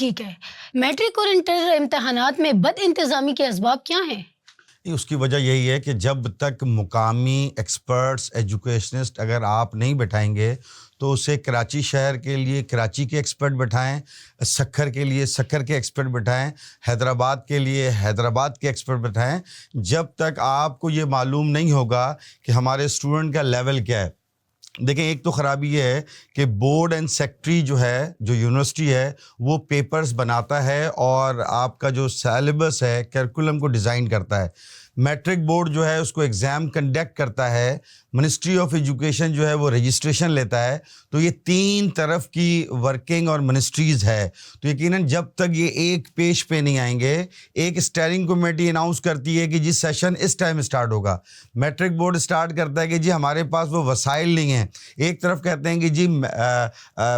ٹھیک ہے، میٹرک اور انٹر امتحانات میں بد انتظامی کے اسباب کیا ہیں؟ اس کی وجہ یہی ہے کہ جب تک مقامی ایکسپرٹس ایجوکیشنسٹ اگر آپ نہیں بٹھائیں گے تو اسے کراچی شہر کے لیے کراچی کے ایکسپرٹ بٹھائیں، سکھر کے لیے سکھر کے ایکسپرٹ بٹھائیں، حیدرآباد کے لیے حیدرآباد کے ایکسپرٹ بٹھائیں، جب تک آپ کو یہ معلوم نہیں ہوگا کہ ہمارے اسٹوڈنٹ کا لیول کیا ہے۔ دیکھیں، ایک تو خرابی یہ ہے کہ بورڈ اینڈ سیکٹری جو ہے، جو یونیورسٹی ہے، وہ پیپرز بناتا ہے اور آپ کا جو سیلیبس ہے، کریکولم کو ڈیزائن کرتا ہے۔ میٹرک بورڈ جو ہے اس کو ایگزام کنڈکٹ کرتا ہے، منسٹری آف ایجوکیشن جو ہے وہ رجسٹریشن لیتا ہے۔ تو یہ تین طرف کی ورکنگ اور منسٹریز ہے، تو یقیناً جب تک یہ ایک پیج پہ نہیں آئیں گے، ایک اسٹیئرنگ کمیٹی اناؤنس کرتی ہے کہ جی سیشن اس ٹائم اسٹارٹ ہوگا، میٹرک بورڈ اسٹارٹ کرتا ہے کہ جی ہمارے پاس وہ وسائل نہیں ہیں، ایک طرف کہتے ہیں کہ جی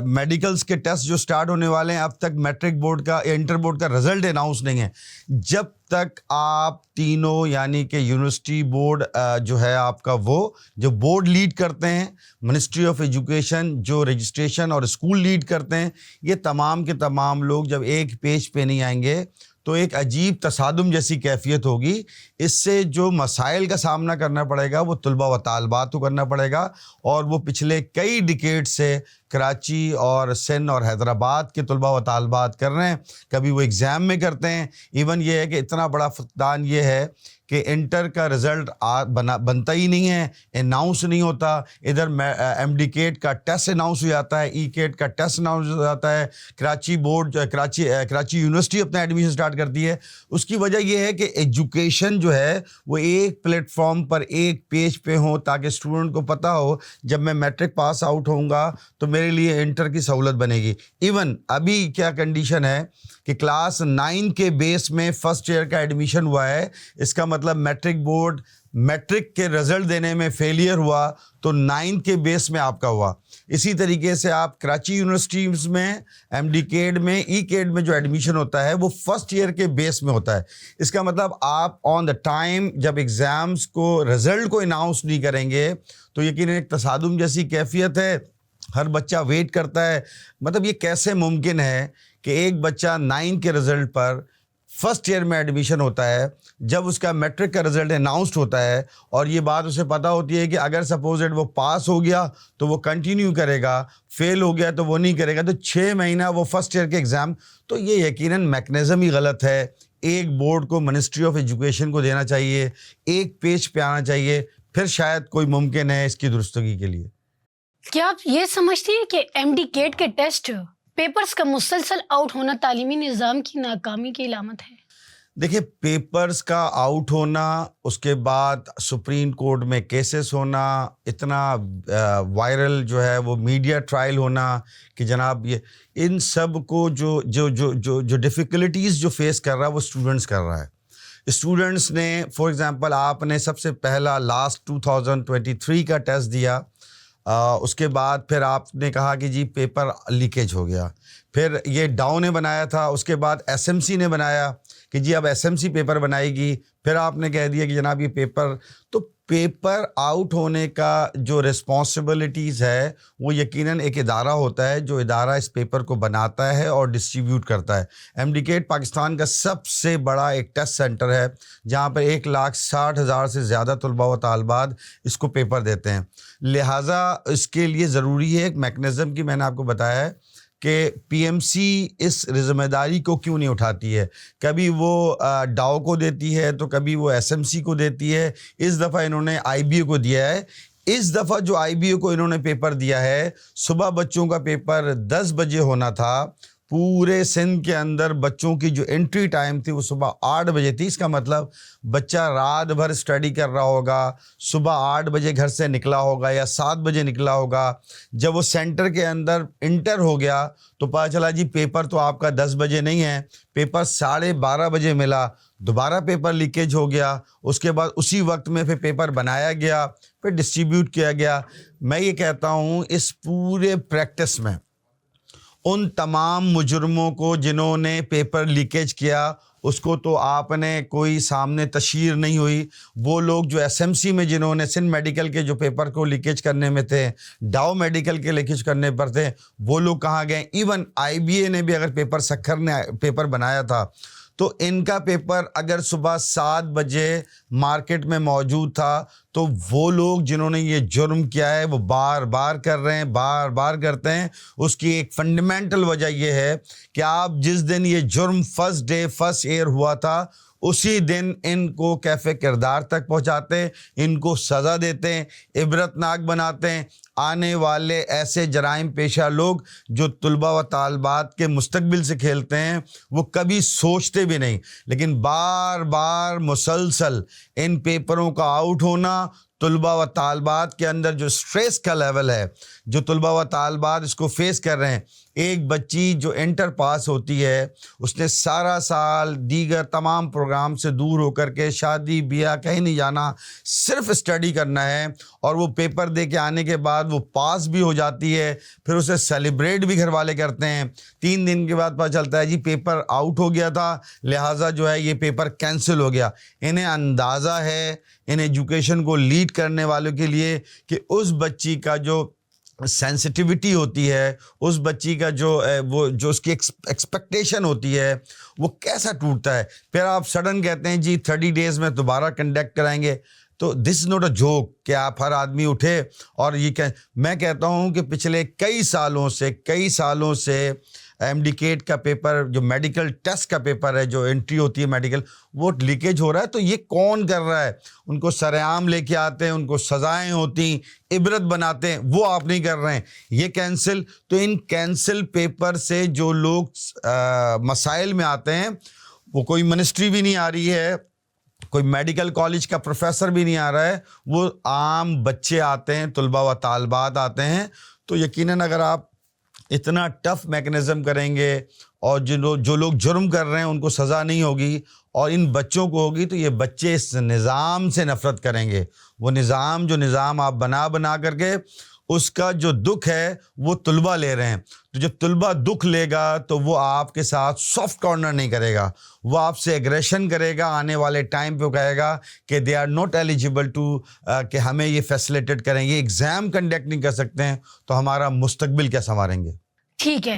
میڈیکلز کے ٹیسٹ جو اسٹارٹ ہونے والے ہیں، اب تک میٹرک بورڈ کا انٹر بورڈ کا رزلٹ اناؤنس نہیں ہے۔ جب تک آپ تینوں یعنی کہ یونیورسٹی بورڈ جو ہے آپ کا، وہ جو بورڈ لیڈ کرتے ہیں، منسٹری آف ایجوکیشن جو رجسٹریشن اور اسکول لیڈ کرتے ہیں، یہ تمام کے تمام لوگ جب ایک پیج پہ نہیں آئیں گے تو ایک عجیب تصادم جیسی کیفیت ہوگی۔ اس سے جو مسائل کا سامنا کرنا پڑے گا وہ طلباء و طالبات کو کرنا پڑے گا، اور وہ پچھلے کئی ڈیکیڈ سے کراچی اور سندھ اور حیدرآباد کے طلباء و طالبات کر رہے ہیں۔ کبھی وہ ایگزام میں کرتے ہیں، ایون یہ ہے کہ اتنا بڑا فقدان یہ ہے کہ انٹر کا رزلٹ بنتا ہی نہیں ہے، اناؤنس نہیں ہوتا۔ ادھر ایم ڈی کیٹ کا ٹیسٹ اناؤنس ہو جاتا ہے، ای کیٹ کا ٹیسٹ اناؤنس ہو جاتا ہے، کراچی بورڈ کراچی یونیورسٹی اپنا ایڈمیشن سٹارٹ کرتی ہے۔ اس کی وجہ یہ ہے کہ ایجوکیشن جو ہے وہ ایک پلیٹ فارم پر ایک پیج پہ ہو، تاکہ اسٹوڈنٹ کو پتہ ہو جب میں میٹرک پاس آؤٹ ہوں گا تو میرے لیے انٹر کی سہولت بنے گی۔ ایون ابھی کیا کنڈیشن ہے کہ کلاس 9 کے بیس میں فرسٹ ایئر کا ایڈمیشن ہوا ہے، اس کا مطلب میٹرک بورڈ میٹرک کے رزلٹ دینے میں فیلئر ہوا تو 9 کے بیس میں آپ کا ہوا۔ اسی طریقے سے آپ کراچی یونیورسٹیز میں ایم ڈی کیڈ میں ای کیڈ میں جو ایڈمیشن ہوتا ہے وہ فرسٹ ایئر کے بیس میں ہوتا ہے۔ اس کا مطلب آپ آن دا ٹائم جب ایگزامس کو رزلٹ کو اناؤنس نہیں کریں گے تو یقیناً ایک تصادم جیسی کیفیت ہے، ہر بچہ ویٹ کرتا ہے۔ مطلب یہ کیسے ممکن ہے کہ ایک بچہ 9 کے رزلٹ پر فرسٹ ایئر میں ایڈمیشن ہوتا ہے، جب اس کا میٹرک کا رزلٹ اناؤنسڈ ہوتا ہے اور یہ بات اسے پتہ ہوتی ہے کہ اگر سپوزڈ وہ پاس ہو گیا تو وہ کنٹینیو کرے گا، فیل ہو گیا تو وہ نہیں کرے گا، تو 6 مہینہ وہ فرسٹ ایئر کے ایگزام۔ تو یہ یقیناً میکنزم ہی غلط ہے۔ ایک بورڈ کو منسٹری آف ایجوکیشن کو دینا چاہیے، ایک پیج پہ آنا چاہیے، پھر شاید کوئی ممکن ہے اس کی درستگی کے لیے۔ کیا آپ یہ سمجھتے ہیں کہ ایم ڈی کیٹ کے ٹیسٹ پیپرز کا مسلسل آؤٹ ہونا تعلیمی نظام کی ناکامی کی علامت ہے؟ دیکھیں، پیپرز کا آؤٹ ہونا، اس کے بعد سپریم کورٹ میں کیسز ہونا، اتنا وائرل جو ہے وہ میڈیا ٹرائل ہونا کہ جناب یہ ان سب کو جو ڈیفیکلٹیز جو فیس کر رہا ہے وہ اسٹوڈنٹس کر رہا ہے۔ اسٹوڈنٹس نے فار ایگزامپل آپ نے سب سے پہلا لاسٹ 2023 کا ٹیسٹ دیا، اس کے بعد پھر آپ نے کہا کہ جی پیپر لیکیج ہو گیا، پھر یہ ڈاؤ نے بنایا تھا، اس کے بعد ایس ایم سی نے بنایا کہ جی اب ایس ایم سی پیپر بنائے گی، پھر آپ نے کہہ دیا کہ جناب یہ پیپر۔ تو پیپر آؤٹ ہونے کا جو رسپانسبلٹیز ہے وہ یقیناً ایک ادارہ ہوتا ہے، جو ادارہ اس پیپر کو بناتا ہے اور ڈسٹریبیوٹ کرتا ہے۔ ایم ڈی کیٹ پاکستان کا سب سے بڑا ایک ٹیسٹ سینٹر ہے، جہاں پر 1,60,000 سے زیادہ طلباء و طالبات اس کو پیپر دیتے ہیں۔ لہٰذا اس کے لیے ضروری ہے ایک میکنزم کی، میں نے آپ کو بتایا ہے کہ پی ایم سی اس ذمہ داری کو کیوں نہیں اٹھاتی ہے۔ کبھی وہ ڈاؤ کو دیتی ہے تو کبھی وہ ایس ایم سی کو دیتی ہے۔ اس دفعہ انہوں نے آئی بی او کو دیا ہے۔ اس دفعہ جو آئی بی او کو انہوں نے پیپر دیا ہے، صبح بچوں کا پیپر 10 بجے ہونا تھا، پورے سندھ کے اندر بچوں کی جو انٹری ٹائم تھی وہ صبح 8 بجے تھی۔ اس کا مطلب بچہ رات بھر اسٹڈی کر رہا ہوگا، صبح 8 بجے گھر سے نکلا ہوگا یا 7 بجے نکلا ہوگا، جب وہ سینٹر کے اندر انٹر ہو گیا تو پتہ چلا جی پیپر تو آپ کا 10 بجے نہیں ہے، پیپر 12:30 بجے ملا، دوبارہ پیپر لیکیج ہو گیا، اس کے بعد اسی وقت میں پھر پیپر بنایا گیا، پھر ڈسٹریبیوٹ کیا گیا۔ میں یہ کہتا ہوں اس پورے پریکٹس میں ان تمام مجرموں کو جنہوں نے پیپر لیکیج کیا اس کو تو آپ نے کوئی سامنے تشہیر نہیں ہوئی. وہ لوگ جو ایس ایم سی میں جنہوں نے سندھ میڈیکل کے جو پیپر کو لیکیج کرنے میں تھے, ڈاؤ میڈیکل کے لیکیج کرنے پر تھے, وہ لوگ کہاں گئے؟ ایون آئی بی اے نے بھی اگر پیپر سکھر نے پیپر بنایا تھا تو ان کا پیپر اگر صبح 7 بجے مارکیٹ میں موجود تھا تو وہ لوگ جنہوں نے یہ جرم کیا ہے وہ بار بار کر رہے ہیں, بار بار کرتے ہیں. اس کی ایک فنڈامنٹل وجہ یہ ہے کہ آپ جس دن یہ جرم فرسٹ ڈے فرسٹ ایئر ہوا تھا اسی دن ان کو کیفے کردار تک پہنچاتے, ان کو سزا دیتے ہیں, عبرت ناک بناتے ہیں. آنے والے ایسے جرائم پیشہ لوگ جو طلباء و طالبات کے مستقبل سے کھیلتے ہیں وہ کبھی سوچتے بھی نہیں, لیکن بار بار مسلسل ان پیپروں کا آؤٹ ہونا, طلباء و طالبات کے اندر جو سٹریس کا لیول ہے, جو طلباء و طالبات اس کو فیس کر رہے ہیں. ایک بچی جو انٹر پاس ہوتی ہے اس نے سارا سال دیگر تمام پروگرام سے دور ہو کر کے شادی بیاہ کہیں نہیں جانا, صرف اسٹڈی کرنا ہے, اور وہ پیپر دے کے آنے کے بعد وہ پاس بھی ہو جاتی ہے, پھر اسے سیلیبریٹ بھی گھر والے کرتے ہیں. 3 دن کے بعد پتہ چلتا ہے جی پیپر آؤٹ ہو گیا تھا, لہٰذا جو ہے یہ پیپر کینسل ہو گیا. انہیں اندازہ ہے ان ایجوکیشن کو لیڈ کرنے والوں کے لیے کہ اس بچی کا جو سینسٹیوٹی ہوتی ہے, اس بچی کا جو اس کی ایکسپیکٹیشن ہوتی ہے وہ کیسا ٹوٹتا ہے. پھر آپ سڈن کہتے ہیں جی 30 ڈیز میں دوبارہ کنڈکٹ کرائیں گے. تو دس از ناٹ اے جوک کہ آپ ہر آدمی اٹھے اور یہ میں کہتا ہوں کہ پچھلے کئی سالوں سے ایم ڈی کیٹ کا پیپر جو میڈیکل ٹیسٹ کا پیپر ہے, جو انٹری ہوتی ہے میڈیکل, وہ لیکیج ہو رہا ہے. تو یہ کون کر رہا ہے؟ ان کو سرعام لے کے آتے ہیں, ان کو سزائیں ہوتی, عبرت بناتے ہیں, وہ آپ نہیں کر رہے ہیں. یہ کینسل, تو ان کینسل پیپر سے جو لوگ مسائل میں آتے ہیں وہ کوئی منسٹری بھی نہیں آ رہی ہے, کوئی میڈیکل کالج کا پروفیسر بھی نہیں آ رہا ہے, وہ عام بچے آتے ہیں, طلباء و طالبات آتے ہیں. تو یقیناً اگر آپ اتنا ٹف میکنزم کریں گے اور جو لوگ جرم کر رہے ہیں ان کو سزا نہیں ہوگی اور ان بچوں کو ہوگی, تو یہ بچے اس نظام سے نفرت کریں گے. وہ نظام آپ بنا کر کے اس کا جو دکھ ہے وہ طلباء لے رہے ہیں. تو جب طلباء دکھ لے گا تو وہ آپ کے ساتھ سافٹ کارنر نہیں کرے گا, وہ آپ سے ایگریشن کرے گا. آنے والے ٹائم پہ وہ کہے گا کہ they are not eligible to, کہ ہمیں یہ فیسلیٹیٹ کریں, یہ ایگزام کنڈکٹ نہیں کر سکتے ہیں, تو ہمارا مستقبل کیا سنواریں گے. ٹھیک ہے.